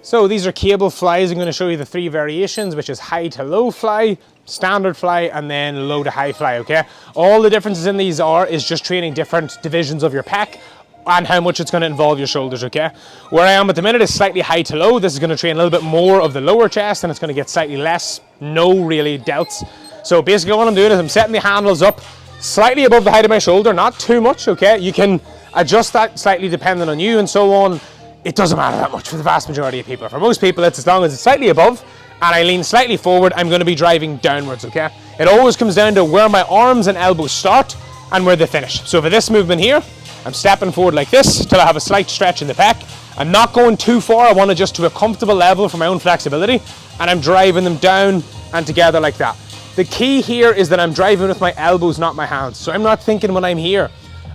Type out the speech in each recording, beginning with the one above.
So these are cable flies. I'm going to show you the 3 variations, which is high to low fly, standard fly, and then low to high fly, okay? All the differences in these is just training different divisions of your pec and how much it's going to involve your shoulders, okay? Where I am at the minute is slightly high to low. This is going to train a little bit more of the lower chest, and it's going to get slightly less, no really delts. So basically what I'm doing is I'm setting the handles up slightly above the height of my shoulder, not too much, okay? You can adjust that slightly depending on you and so on. It doesn't matter that much for the vast majority of people. For most people, it's as long as it's slightly above and I lean slightly forward, I'm going to be driving downwards, okay? It always comes down to where my arms and elbows start and where they finish. So for this movement here, I'm stepping forward like this till I have a slight stretch in the pec. I'm not going too far. I want to just to a comfortable level for my own flexibility, and I'm driving them down and together like that. The key here is that I'm driving with my elbows, not my hands. So I'm not thinking when I'm here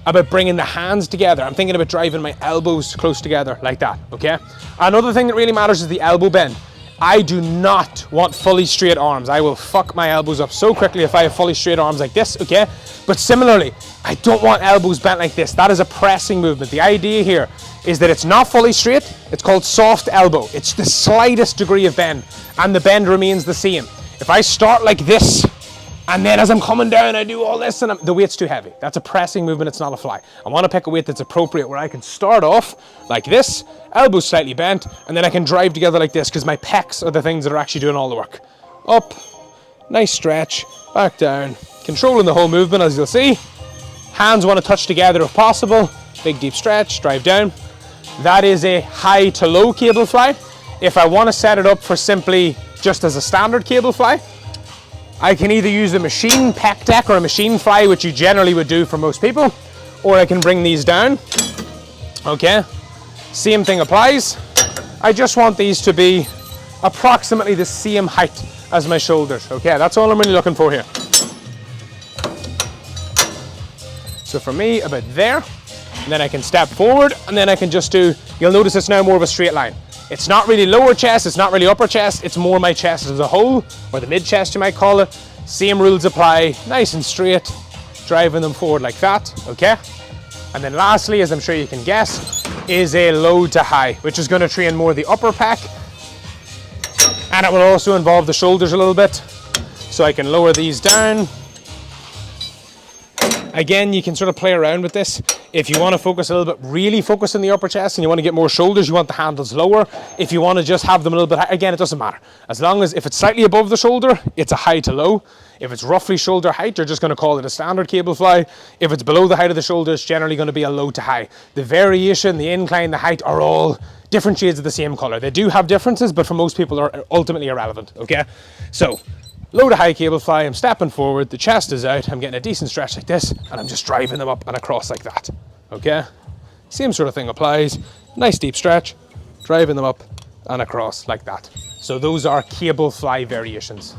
about bringing the hands together. I'm thinking about driving my elbows close together like that, okay? Another thing that really matters is the elbow bend. I do not want fully straight arms. I will fuck my elbows up so quickly if I have fully straight arms like this, okay? But similarly, I don't want elbows bent like this. That is a pressing movement. The idea here is that it's not fully straight. It's called soft elbow. It's the slightest degree of bend, and the bend remains the same. If I start like this, and then as I'm coming down, I do all this, and the weight's too heavy. That's a pressing movement, it's not a fly. I want to pick a weight that's appropriate, where I can start off like this, elbows slightly bent, and then I can drive together like this, because my pecs are the things that are actually doing all the work. Up, nice stretch, back down, controlling the whole movement, as you'll see. Hands want to touch together if possible. Big deep stretch, drive down. That is a high to low cable fly. If I want to set it up for simply just as a standard cable fly, I can either use a machine pec deck or a machine fly, which you generally would do for most people, or I can bring these down, okay? Same thing applies. I just want these to be approximately the same height as my shoulders, okay? That's all I'm really looking for here. So for me, about there, and then I can step forward, and then I can just do, you'll notice it's now more of a straight line. It's not really lower chest, it's not really upper chest, it's more my chest as a whole, or the mid chest you might call it. Same rules apply, nice and straight, driving them forward like that, okay? And then lastly, as I'm sure you can guess, is a low to high, which is going to train more the upper pec, and it will also involve the shoulders a little bit. So I can lower these down. Again, you can sort of play around with this. If you want to focus a little bit, really focus on the upper chest, and you want to get more shoulders, you want the handles lower. If you want to just have them a little bit high, again, it doesn't matter. As long as if it's slightly above the shoulder, it's a high to low. If it's roughly shoulder height, you're just going to call it a standard cable fly. If it's below the height of the shoulder, it's generally going to be a low to high. The variation, the incline, the height are all different shades of the same color. They do have differences, but for most people are ultimately irrelevant, okay? So, low to high cable fly, I'm stepping forward, the chest is out, I'm getting a decent stretch like this, and I'm just driving them up and across like that, okay? Same sort of thing applies, nice deep stretch, driving them up and across like that. So those are cable fly variations.